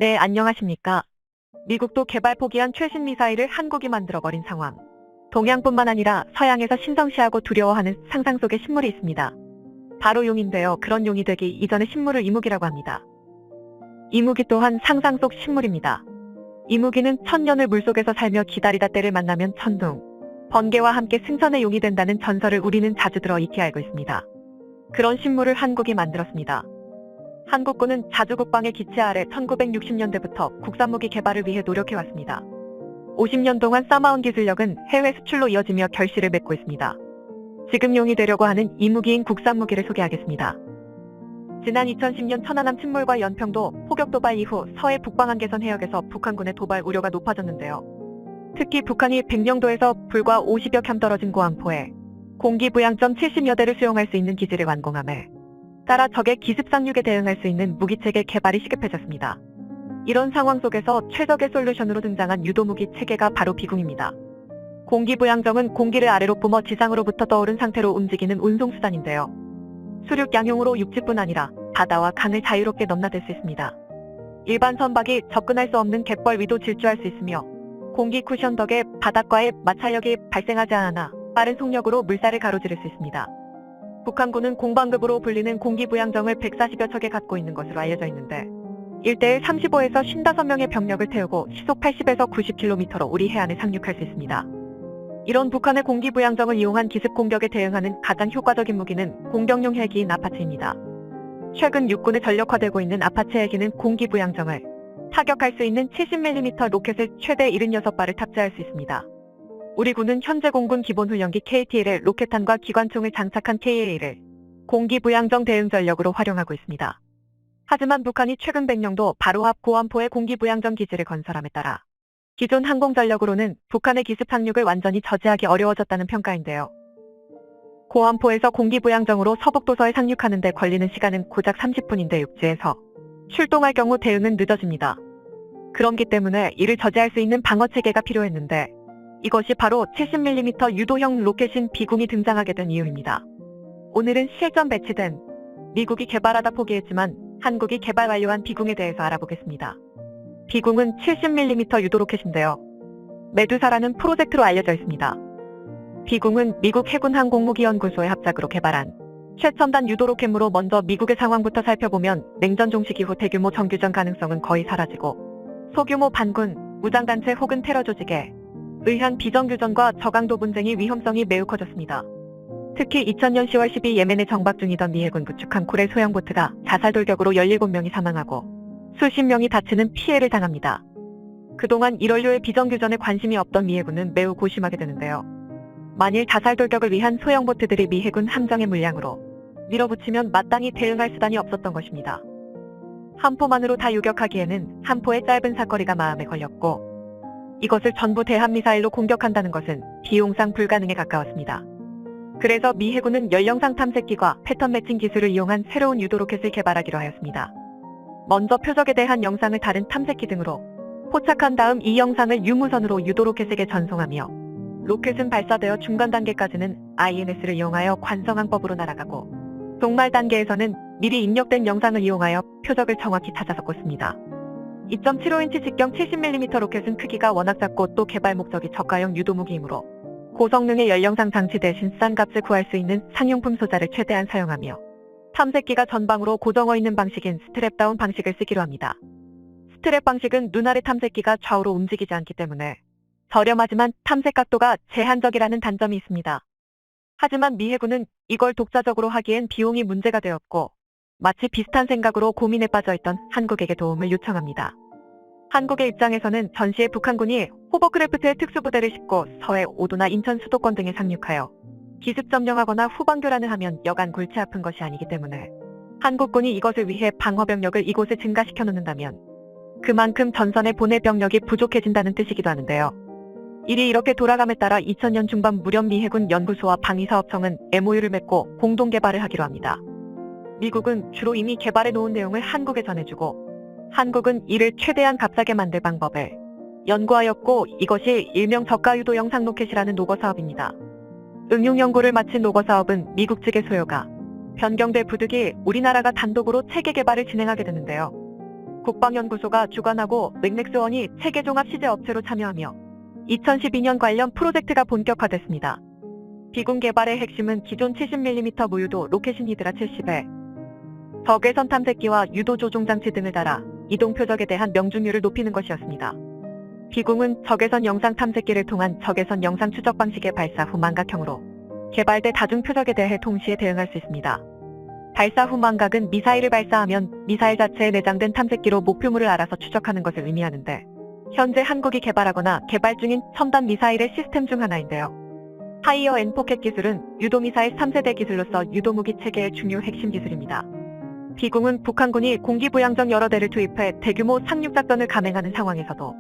네, 안녕하십니까. 미국도 개발 포기한 최신 미사일을 한국이 만들어버린 상황. 동양뿐만 아니라 서양에서 신성시하고 두려워하는 상상 속의 신물이 있습니다. 바로 용인데요. 그런 용이 되기 이전의 신물을 이무기라고 합니다. 이무기 또한 상상 속 신물입니다. 이무기는 천년을 물속에서 살며 기다리다 때를 만나면 천둥, 번개와 함께 승천의 용이 된다는 전설을 우리는 자주 들어 익히 알고 있습니다. 그런 신물을 한국이 만들었습니다. 한국군은 자주국방의 기치 아래 1960년대부터 국산무기 개발을 위해 노력해왔습니다. 50년 동안 쌓아온 기술력은 해외 수출로 이어지며 결실을 맺고 있습니다. 지금 용이 되려고 하는 이무기인 국산무기를 소개하겠습니다. 지난 2010년 천안함 침몰과 연평도 포격 도발 이후 서해 북방한 개선 해역에서 북한군의 도발 우려가 높아졌는데요. 특히 북한이 백령도에서 불과 50여 켬 떨어진 고함포에 공기부양점 70여 대를 수용할 수 있는 기지를 완공함에 따라 적의 기습 상륙에 대응할 수 있는 무기체계 개발이 시급해졌습니다. 이런 상황 속에서 최적의 솔루션으로 등장한 유도무기 체계가 바로 비궁입니다. 공기부양정은 공기를 아래로 뿜어 지상으로부터 떠오른 상태로 움직이는 운송수단인데요. 수륙 양용으로 육지뿐 아니라 바다와 강을 자유롭게 넘나들 수 있습니다. 일반 선박이 접근할 수 없는 갯벌 위도 질주할 수 있으며 공기 쿠션 덕에 바닷가에 마찰력이 발생하지 않아 빠른 속력으로 물살을 가로지를 수 있습니다. 북한군은 공방급으로 불리는 공기부양정을 140여 척에 갖고 있는 것으로 알려져 있는데 1대1 35에서 55명의 병력을 태우고 시속 80에서 90km로 우리 해안에 상륙할 수 있습니다. 이런 북한의 공기부양정을 이용한 기습 공격에 대응하는 가장 효과적인 무기는 공격용 헬기인 아파치입니다. 최근 육군에 전력화되고 있는 아파치 헬기는 공기부양정을 타격할 수 있는 70mm 로켓을 최대 76발을 탑재할 수 있습니다. 우리 군은 현재 공군 기본훈련기 KT-1에 로켓탄과 기관총을 장착한 KA-1을 공기부양정 대응 전력으로 활용하고 있습니다. 하지만 북한이 최근 백령도 바로 앞 고함포에 공기부양정 기지를 건설함에 따라 기존 항공전력으로는 북한의 기습 상륙을 완전히 저지하기 어려워졌다는 평가인데요. 고함포에서 공기부양정으로 서북도서에 상륙하는 데 걸리는 시간은 고작 30분인데 육지에서 출동할 경우 대응은 늦어집니다. 그렇기 때문에 이를 저지할 수 있는 방어체계가 필요했는데 이것이 바로 70mm 유도형 로켓인 비궁이 등장하게 된 이유입니다. 오늘은 실전 배치된 미국이 개발하다 포기했지만 한국이 개발 완료한 비궁에 대해서 알아보겠습니다. 비궁은 70mm 유도로켓인데요. 메두사라는 프로젝트로 알려져 있습니다. 비궁은 미국 해군 항공무기연구소의 합작으로 개발한 최첨단 유도로켓으로 먼저 미국의 상황부터 살펴보면 냉전 종식 이후 대규모 정규전 가능성은 거의 사라지고 소규모 반군, 무장단체 혹은 테러 조직에 의한 비정규전과 저강도 분쟁이 위험성이 매우 커졌습니다. 특히 2000년 10월 12일 예멘에 정박 중이던 미 해군 구축함 쿠렐 소형보트가 자살 돌격으로 17명이 사망하고 수십 명이 다치는 피해를 당합니다. 그동안 이런류의 비정규전에 관심이 없던 미 해군은 매우 고심하게 되는데요. 만일 자살 돌격을 위한 소형보트들이 미 해군 함정의 물량으로 밀어붙이면 마땅히 대응할 수단이 없었던 것입니다. 한 포만으로 다 요격하기에는 한 포의 짧은 사거리가 마음에 걸렸고 이것을 전부 대한미사일로 공격한다는 것은 비용상 불가능에 가까웠습니다. 그래서 미 해군은 연령상 탐색기과 패턴 매칭 기술을 이용한 새로운 유도로켓을 개발하기로 하였습니다. 먼저 표적에 대한 영상을 다른 탐색기 등으로 포착한 다음 이 영상을 유무선으로 유도로켓에게 전송하며 로켓은 발사되어 중간 단계까지는 INS를 이용하여 관성항법으로 날아가고 종말 단계에서는 미리 입력된 영상을 이용하여 표적을 정확히 찾아서 꽂습니다. 2.75인치 직경 70mm 로켓은 크기가 워낙 작고 또 개발 목적이 저가형 유도무기이므로 고성능의 연령상 장치 대신 싼 값을 구할 수 있는 상용품 소자를 최대한 사용하며 탐색기가 전방으로 고정어 있는 방식인 스트랩다운 방식을 쓰기로 합니다. 스트랩 방식은 눈 아래 탐색기가 좌우로 움직이지 않기 때문에 저렴하지만 탐색 각도가 제한적이라는 단점이 있습니다. 하지만 미 해군은 이걸 독자적으로 하기엔 비용이 문제가 되었고 마치 비슷한 생각으로 고민에 빠져있던 한국에게 도움을 요청합니다. 한국의 입장에서는 전시에 북한군이 호버크래프트의 특수부대를 싣고 서해 5도나 인천 수도권 등에 상륙하여 기습 점령하거나 후방 교란을 하면 여간 골치 아픈 것이 아니기 때문에 한국군이 이것을 위해 방어병력을 이곳에 증가시켜 놓는다면 그만큼 전선에 보낼 병력이 부족해진다는 뜻이기도 하는데요. 일이 이렇게 돌아감에 따라 2000년 중반 무렵 미 해군 연구소와 방위사업청은 MOU를 맺고 공동 개발을 하기로 합니다. 미국은 주로 이미 개발해 놓은 내용을 한국에 전해주고 한국은 이를 최대한 값싸게 만들 방법을 연구하였고 이것이 일명 저가 유도형 상로켓이라는 노거 사업입니다. 응용 연구를 마친 노거 사업은 미국 측의 소요가 변경돼 부득이 우리나라가 단독으로 체계 개발을 진행하게 되는데요. 국방연구소가 주관하고 맥넥스원이 체계종합 시제업체로 참여하며 2012년 관련 프로젝트가 본격화됐습니다. 비군 개발의 핵심은 기존 70mm 무유도 로켓인 히드라 70에 적외선 탐색기와 유도 조종 장치 등을 달아 이동 표적에 대한 명중률을 높이는 것이었습니다. 비공은 적외선 영상 탐색기를 통한 적외선 영상 추적 방식의 발사 후 망각형으로 개발돼 다중 표적에 대해 동시에 대응할 수 있습니다. 발사 후 망각은 미사일을 발사하면 미사일 자체에 내장된 탐색기로 목표물을 알아서 추적하는 것을 의미하는데, 현재 한국이 개발하거나 개발 중인 첨단 미사일의 시스템 중 하나인데요. 하이어 앤 포켓 기술은 유도미사일 3세대 기술로서 유도무기 체계의 중요 핵심 기술입니다. 비공은 북한군이 공기부양정 여러 대를 투입해 대규모 상륙작전을 감행하는 상황에서도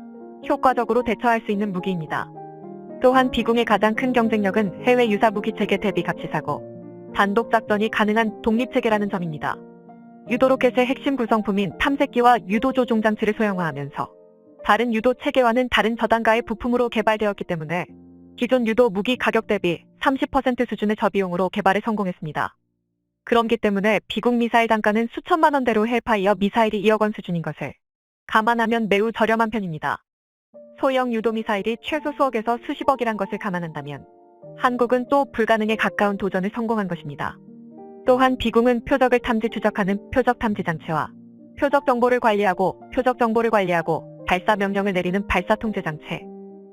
효과적으로 대처할 수 있는 무기입니다. 또한 비공의 가장 큰 경쟁력은 해외 유사 무기 체계 대비 값비싸고 단독 작전이 가능한 독립체계라는 점입니다. 유도 로켓의 핵심 구성품인 탐색기와 유도 조종 장치를 소형화하면서 다른 유도 체계와는 다른 저단가의 부품으로 개발되었기 때문에 기존 유도 무기 가격 대비 30% 수준의 저비용으로 개발에 성공했습니다. 그렇기 때문에 비공 미사일 단가는 수천만 원대로 헬파이어 미사일이 2억 원 수준인 것을 감안하면 매우 저렴한 편입니다. 소형 유도 미사일이 최소 수억에서 수십억이란 것을 감안한다면 한국은 또 불가능에 가까운 도전을 성공한 것입니다. 또한 비공은 표적을 탐지 추적하는 표적 탐지 장치와 표적 정보를 관리하고 발사 명령을 내리는 발사 통제 장치,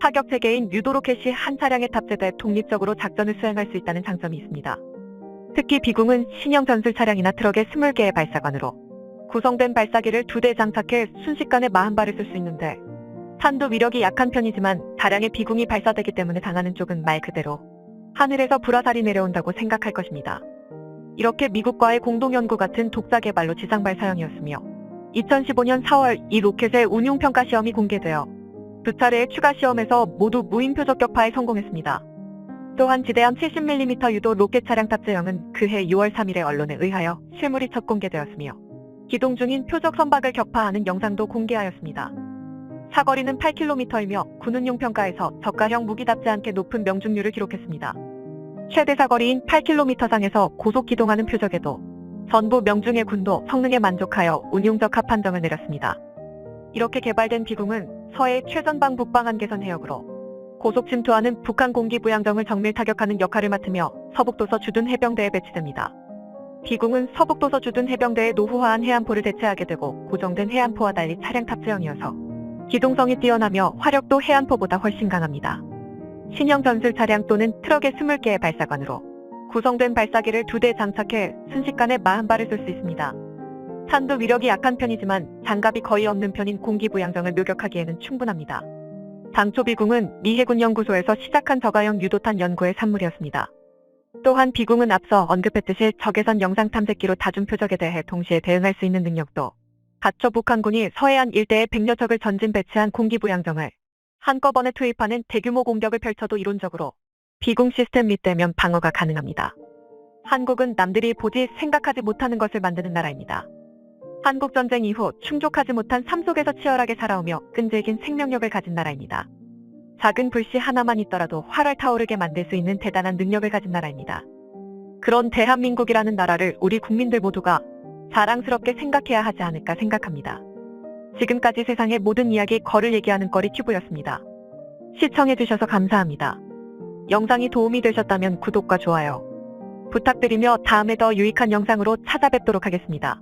사격 체계인 유도 로켓이 한 차량에 탑재돼 독립적으로 작전을 수행할 수 있다는 장점이 있습니다. 특히 비공은 신형 전술 차량이나 트럭의 20개의 발사관으로 구성된 발사기를 2대 장착해 순식간에 40발을 쏠 수 있는데, 탄도 위력이 약한 편이지만 다량의 비공이 발사되기 때문에 당하는 쪽은 말 그대로 하늘에서 불화살이 내려온다고 생각할 것입니다. 이렇게 미국과의 공동연구 같은 독자 개발로 지상발 사용이었으며 2015년 4월 이 로켓의 운용평가 시험이 공개되어 2차례의 추가 시험에서 모두 무인 표적 격파에 성공했습니다. 또한 지대함 70mm 유도 로켓 차량 탑재형은 그해 6월 3일에 언론에 의하여 실물이 첫 공개되었으며 기동 중인 표적 선박을 격파하는 영상도 공개하였습니다. 사거리는 8km이며 군운용 평가에서 저가형 무기답지 않게 높은 명중률을 기록했습니다. 최대 사거리인 8km상에서 고속 기동하는 표적에도 전부 명중의 군도 성능에 만족하여 운용적합 판정을 내렸습니다. 이렇게 개발된 비공은 서해 최전방 북방 한계선 해역으로 고속 침투하는 북한 공기부양정을 정밀 타격하는 역할을 맡으며 서북도서 주둔 해병대에 배치됩니다. 비공은 서북도서 주둔 해병대의 노후화한 해안포를 대체하게 되고 고정된 해안포와 달리 차량 탑재형이어서 기동성이 뛰어나며 화력도 해안포보다 훨씬 강합니다. 신형 전술 차량 또는 트럭의 20개의 발사관으로 구성된 발사기를 2대 장착해 순식간에 40발을 쏠 수 있습니다. 탄도 위력이 약한 편이지만 장갑이 거의 없는 편인 공기부양정을 묘격하기에는 충분합니다. 당초 비공은 미 해군연구소에서 시작한 저가형 유도탄 연구의 산물이었습니다. 또한 비공은 앞서 언급했듯이 적외선 영상 탐색기로 다중 표적에 대해 동시에 대응할 수 있는 능력도 갖춰 북한군이 서해안 일대에 100여 척을 전진 배치한 공기부양정을 한꺼번에 투입하는 대규모 공격을 펼쳐도 이론적으로 비공 시스템 밑대면 방어가 가능합니다. 한국은 남들이 보지 생각하지 못하는 것을 만드는 나라입니다. 한국전쟁 이후 충족하지 못한 삶 속에서 치열하게 살아오며 끈질긴 생명력을 가진 나라입니다. 작은 불씨 하나만 있더라도 활활 타오르게 만들 수 있는 대단한 능력을 가진 나라입니다. 그런 대한민국이라는 나라를 우리 국민들 모두가 자랑스럽게 생각해야 하지 않을까 생각합니다. 지금까지 세상의 모든 이야기 거를 얘기하는 거리 튜브였습니다. 시청해주셔서 감사합니다. 영상이 도움이 되셨다면 구독과 좋아요 부탁드리며 다음에 더 유익한 영상으로 찾아뵙도록 하겠습니다.